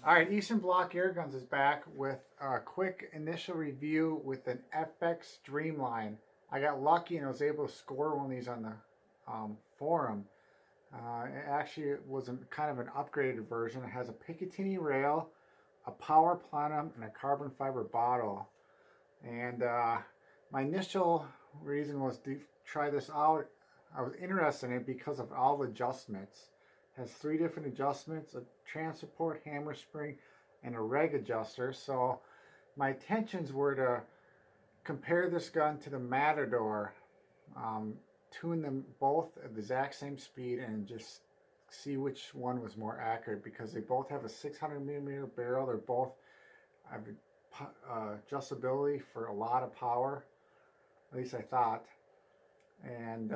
All right, Eastern Bloc Airguns is back with a quick initial review with an FX Dreamline. I got lucky and I was able to score one of these on the forum. It actually was kind of an upgraded version. It has a Picatinny rail, a power plenum, and a carbon fiber bottle. And my initial reason was to try this out. I was interested in it because of all the adjustments. It has 3 different adjustments: a transport, hammer spring, and a reg adjuster. So my intentions were to compare this gun to the Matador, tune them both at the exact same speed, and just see which one was more accurate, because they both have a 600mm barrel. They're both have adjustability for a lot of power, at least I thought. And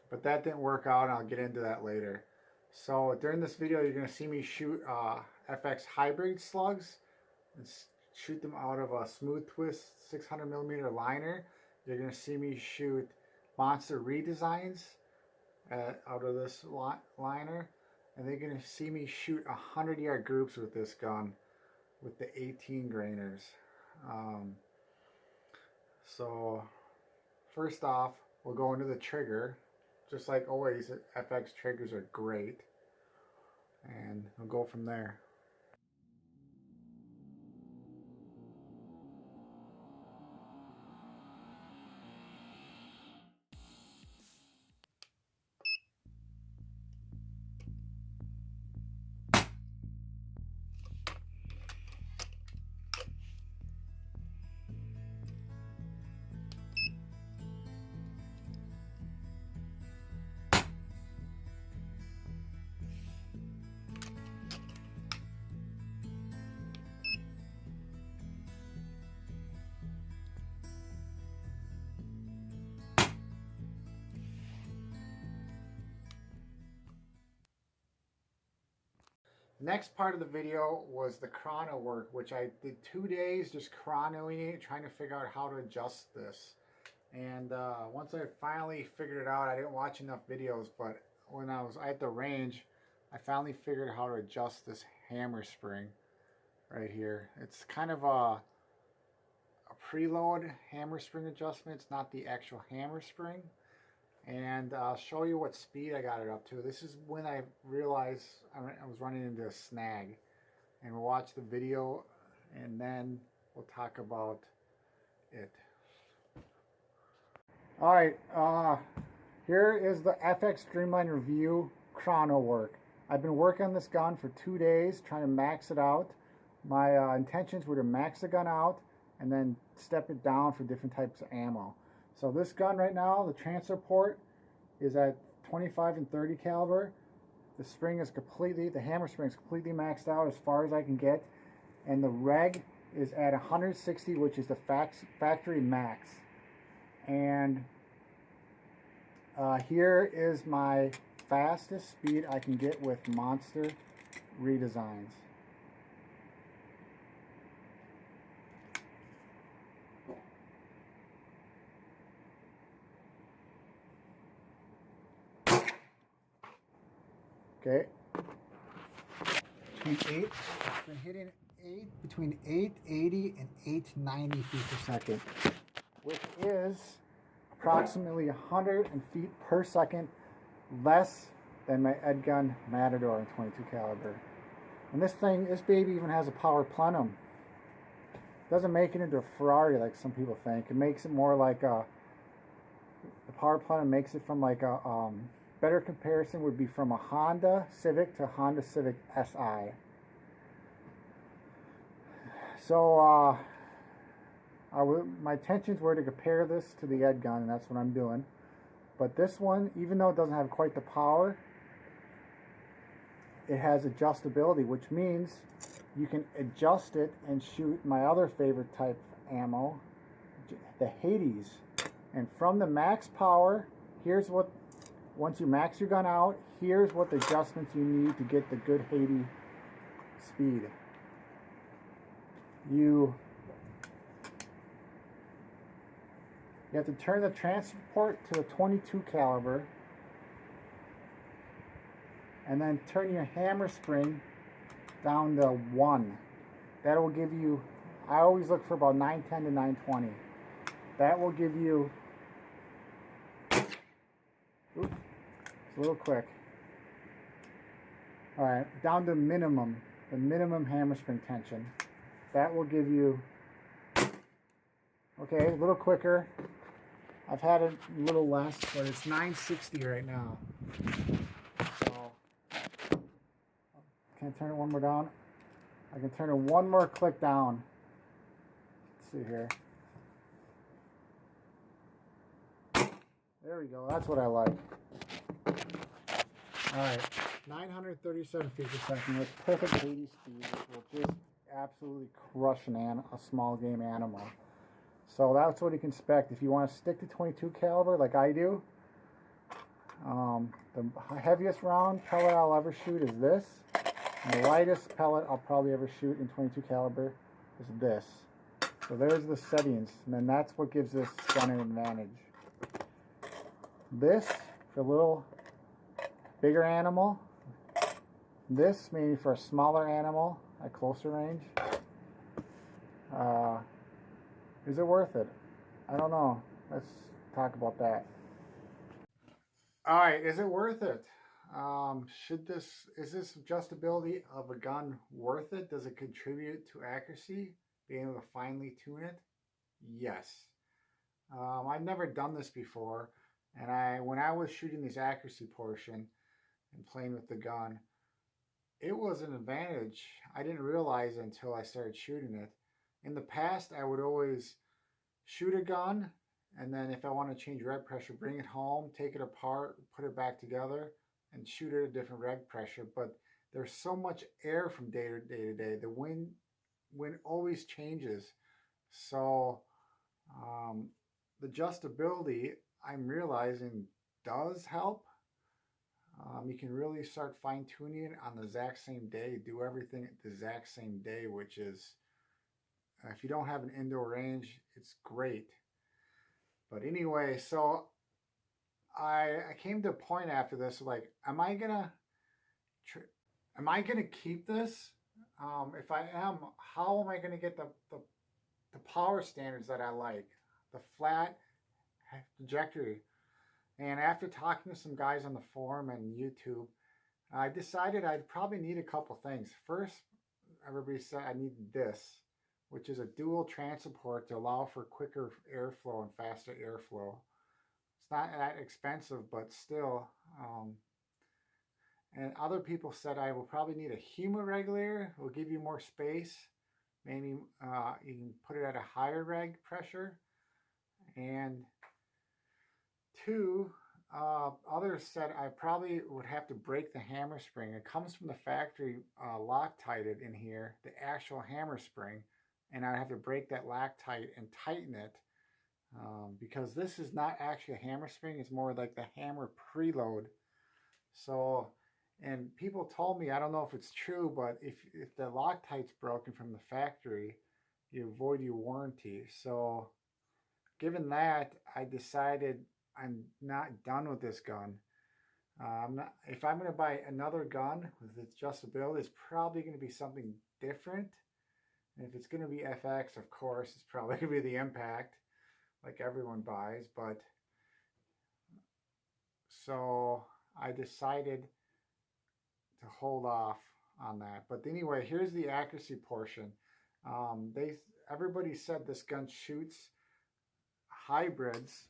but that didn't work out, and I'll get into that later. So during this video, you're going to see me shoot FX hybrid slugs and shoot them out of a smooth twist 600mm liner. You're going to see me shoot monster redesigns out of this liner, and they're going to see me shoot 100-yard groups with this gun with the 18 grainers. So first off, we'll go into the trigger. Just like always, FX triggers are great, and we'll go from there. Next part of the video was the chrono work, which I did 2 days just chronoing it, trying to figure out how to adjust this. And once I finally figured it out, I didn't watch enough videos, but when I was at the range, I finally figured out how to adjust this hammer spring right here. It's kind of a preload hammer spring adjustment. It's not the actual hammer spring. And I'll show you what speed I got it up to. This is when I realized I was running into a snag. And we'll watch the video, and then we'll talk about it. Alright, here is the FX Dreamline review chrono work. I've been working on this gun for 2 days, trying to max it out. My intentions were to max the gun out and then step it down for different types of ammo. So this gun right now, the transfer port is at 25 and 30 caliber. The spring is completely, the hammer spring is completely maxed out as far as I can get. And the reg is at 160, which is the factory max. And here is my fastest speed I can get with monster redesigns. Okay. Been hitting between 880 and 890 feet per second, which is approximately 100 feet per second less than my Edgun Matador in 22 caliber. And this baby even has a power plenum. It doesn't make it into a Ferrari like some people think. It makes it more like the power plenum makes it from like a better comparison would be from a Honda Civic to a Honda Civic SI. So my intentions were to compare this to the Ed gun, and that's what I'm doing. But this one, even though it doesn't have quite the power, it has adjustability, which means you can adjust it and shoot my other favorite type of ammo, the Hades. And from the max power, here's what, once you max your gun out, here's what the adjustments you need to get the good Hades speed. You have to turn the transport to a 22 caliber, and then turn your hammer spring down to 1. That will give you, I always look for about 910 to 920. That will give you, oops, it's a little quick. All right, down to minimum, the minimum hammer spring tension. That will give you, okay, a little quicker. I've had it a little less, but it's 960 right now. So, can I turn it one more down? I can turn it one more click down. Let's see here. There we go. That's what I like. All right, 937 feet per second with perfect 80 speed, which will just absolutely crush a small game animal. So that's what you can expect if you want to stick to 22 caliber like I do. The heaviest round pellet I'll ever shoot is this, and the lightest pellet I'll probably ever shoot in 22 caliber is this. So there's the settings, and then that's what gives this gun an advantage. This for a little bigger animal. This maybe for a smaller animal at closer range. Is it worth it? I don't know. Let's talk about that. All right, is it worth it? Is this adjustability of a gun worth it? Does it contribute to accuracy? Being able to finely tune it? Yes. I've never done this before, and when I was shooting this accuracy portion and playing with the gun, it was an advantage. I didn't realize it until I started shooting it. In the past, I would always shoot a gun, and then if I want to change reg pressure, bring it home, take it apart, put it back together, and shoot it at a different reg pressure. But there's so much air from day to day. The wind always changes. So the adjustability, I'm realizing, does help. You can really start fine-tuning it on the exact same day, do everything at the exact same day, which is, if you don't have an indoor range, it's great. But anyway, so I came to a point after this, like, am I gonna keep this? If I am, how am I gonna get the power standards that I like? The flat trajectory. And after talking to some guys on the forum and YouTube, I decided I'd probably need a couple things. First, everybody said I need this, which is a dual transport to allow for quicker airflow and faster airflow. It's not that expensive, but still. And other people said I will probably need a humid regulator. It will give you more space. Maybe you can put it at a higher reg pressure. And two, others said I probably would have to break the hammer spring. It comes from the factory Loctited in here, the actual hammer spring, and I'd have to break that Loctite and tighten it because this is not actually a hammer spring. It's more like the hammer preload. So, and people told me, I don't know if it's true, but if the Loctite's broken from the factory, you avoid your warranty. So given that, I decided I'm not done with this gun. If I'm going to buy another gun with its adjustability, it's probably going to be something different. And if it's going to be FX, of course, it's probably going to be the Impact, like everyone buys. But so I decided to hold off on that. But anyway, here's the accuracy portion. Everybody said this gun shoots hybrids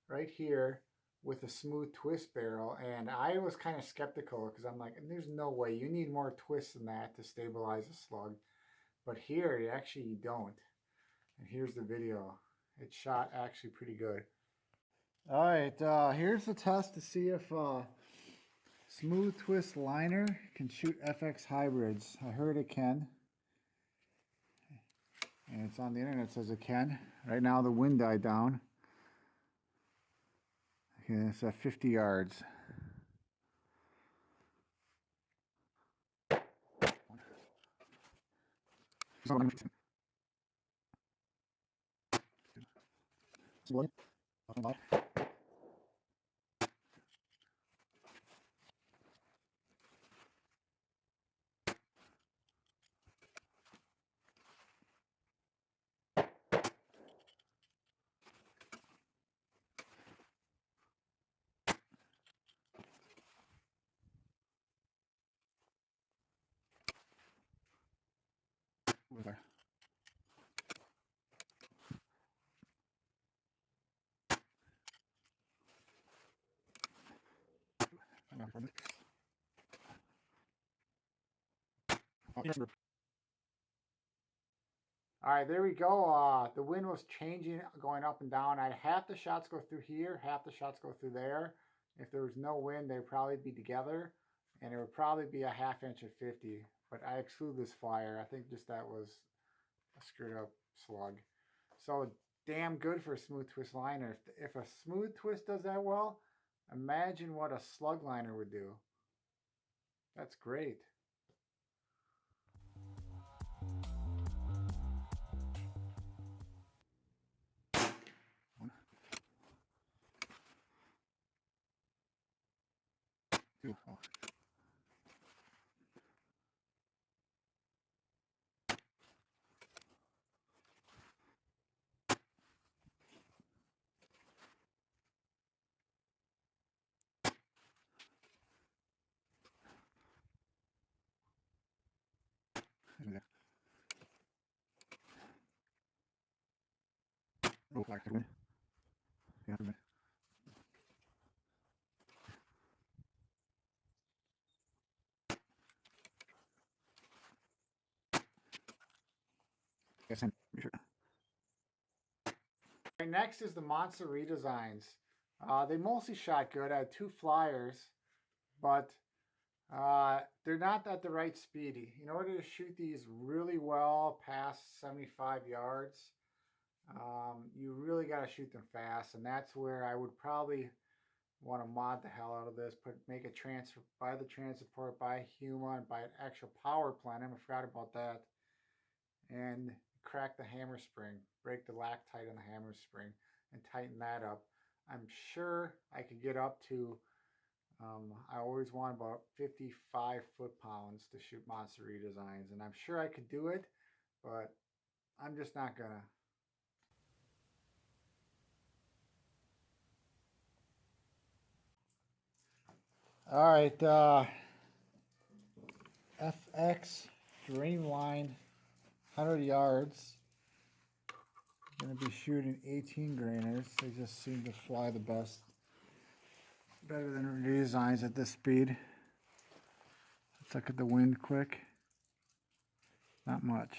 right here with a smooth twist barrel, and I was kind of skeptical because I'm like, there's no way, you need more twists than that to stabilize a slug. But here you don't. And here's the video. It shot actually pretty good. All right, here's the test to see if smooth twist liner can shoot FX hybrids. I heard it can, and it's on the internet, it says it can. Right now the wind died down. Okay, it's at 50 yards. Alright, there we go. The wind was changing, going up and down. I had half the shots go through here, half the shots go through there. If there was no wind, they'd probably be together, and it would probably be a ½ inch at 50. But I exclude this flyer. I think just that was a screwed up slug. So damn good for a smooth twist liner. If a smooth twist does that well, imagine what a slug liner would do. That's great. One, two, oh. Roll like that. Yeah, yes, sure. Right, next is the Monster redesigns. They mostly shot good. I had 2 flyers, but they're not at the right speed. In order to shoot these really well past 75 yards, you really got to shoot them fast, and that's where I would probably want to mod the hell out of this. Make a transfer, buy the transport, buy Huma, and buy an actual power plant. I forgot about that. And crack the hammer spring, break the loctite on the hammer spring, and tighten that up. I'm sure I could get up to, I always want about 55 foot-pounds to shoot monster redesigns, and I'm sure I could do it, but I'm just not gonna. All right, FX Dreamline, 100 yards. Going to be shooting 18 grainers. They just seem to fly the best. Better than redesigns at this speed. Let's look at the wind quick. Not much.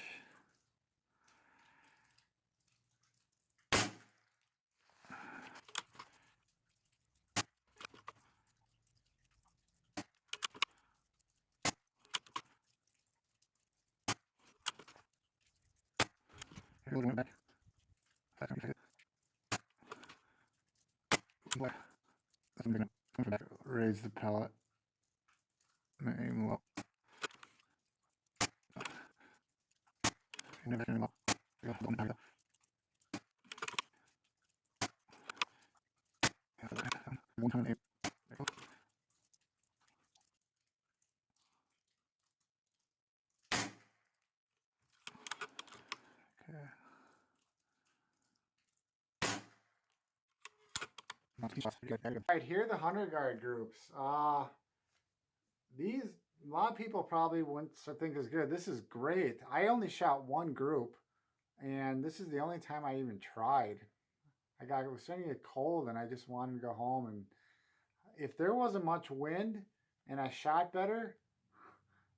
Here, a little back. I'm going to raise the pellet. Aim low. Never aim low. One time aim. Okay. Right here, the 100-yard groups. These, a lot of people probably wouldn't think is good. This is great. I only shot 1 group, and this is the only time I even tried. It was starting to get cold, and I just wanted to go home. And if there wasn't much wind and I shot better,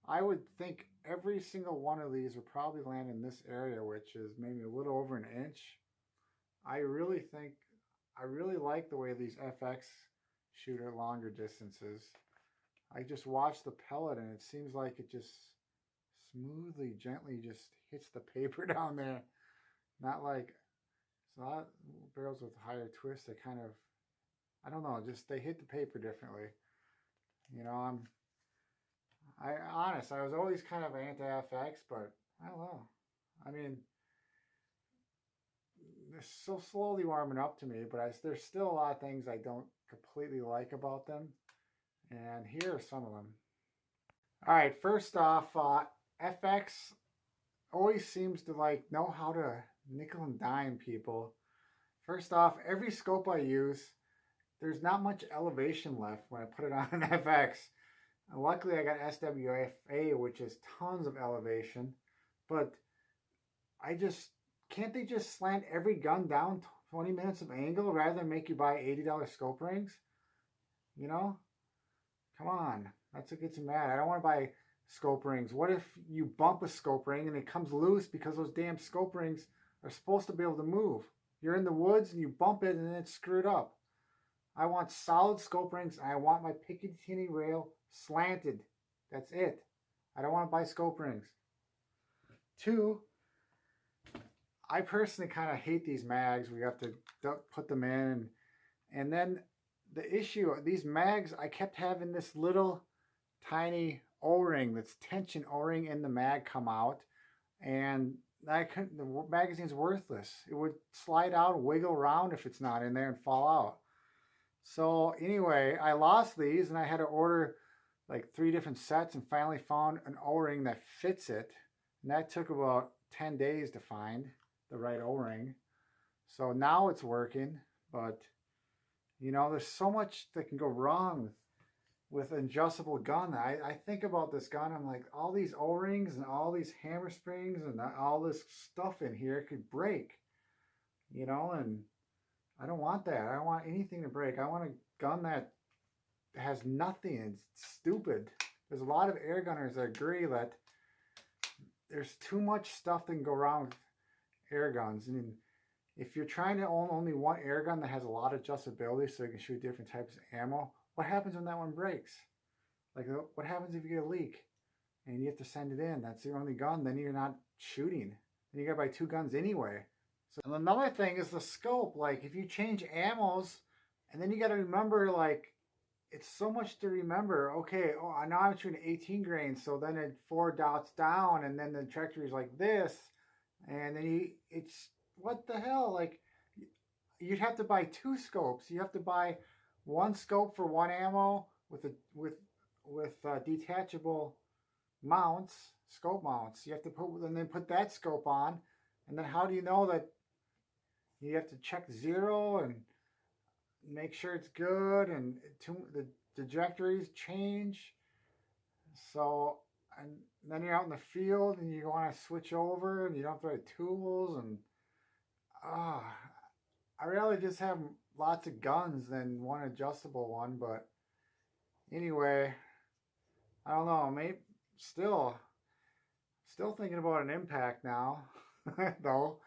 I would think every single one of these would probably land in this area, which is maybe a little over an inch. I really like the way these FX shoot at longer distances. I just watched the pellet, and it seems like it just smoothly, gently just hits the paper down there. Not like, it's not barrels with higher twist. They kind of, I don't know, just they hit the paper differently. You know, I was always kind of anti-FX, but I don't know. I mean, they're so slowly warming up to me, but there's still a lot of things I don't completely like about them. And here are some of them. All right, first off, FX always seems to know how to nickel and dime people. First off, every scope I use, there's not much elevation left when I put it on an FX. And luckily I got SWFA, which is tons of elevation, but can't they just slant every gun down 20 minutes of angle rather than make you buy $80 scope rings? You know? Come on. That's what gets me mad. I don't want to buy scope rings? What if you bump a scope ring and it comes loose because those damn scope rings are supposed to be able to move? You're in the woods and you bump it and it's screwed up. I want solid scope rings and I want my Picatinny rail slanted. That's it. I don't want to buy scope rings. 2, I personally kind of hate these mags. We have to put them in. And then the issue, these mags, I kept having this little tiny O-ring, that's tension O-ring in the mag come out. And I couldn't, the magazine's worthless. It would slide out, wiggle around if it's not in there and fall out. So anyway, I lost these and I had to order like 3 different sets and finally found an O-ring that fits it. And that took about 10 days to find the right O-ring. So now it's working, but you know, there's so much that can go wrong with an adjustable gun. I think about this gun, I'm like, all these O-rings and all these hammer springs and all this stuff in here could break, you know, and I don't want that. I don't want anything to break. I want a gun that has nothing. It's stupid. There's a lot of air gunners that agree that there's too much stuff that can go wrong with air guns. I mean, if you're trying to own only one air gun that has a lot of adjustability so you can shoot different types of ammo, what happens when that one breaks? Like, what happens if you get a leak and you have to send it in? That's your only gun. Then you're not shooting. Then you got to buy 2 guns anyway. So, and another thing is the scope. Like, if you change ammos, and then you got to remember, like, it's so much to remember. Okay, oh, now I'm shooting 18 grains, so then it 4 dots down, and then the trajectory is like this, and then it's, what the hell? Like, you'd have to buy 2 scopes. You have to buy 1 scope for 1 ammo with detachable mounts, scope mounts. You have to put that scope on, and then how do you know that? You have to check 0 and make sure it's good, and the trajectories change. So, and then you're out in the field and you want to switch over and you don't have the right tools, and I really just have lots of guns than one adjustable one. But anyway, I don't know, maybe still thinking about an impact now though.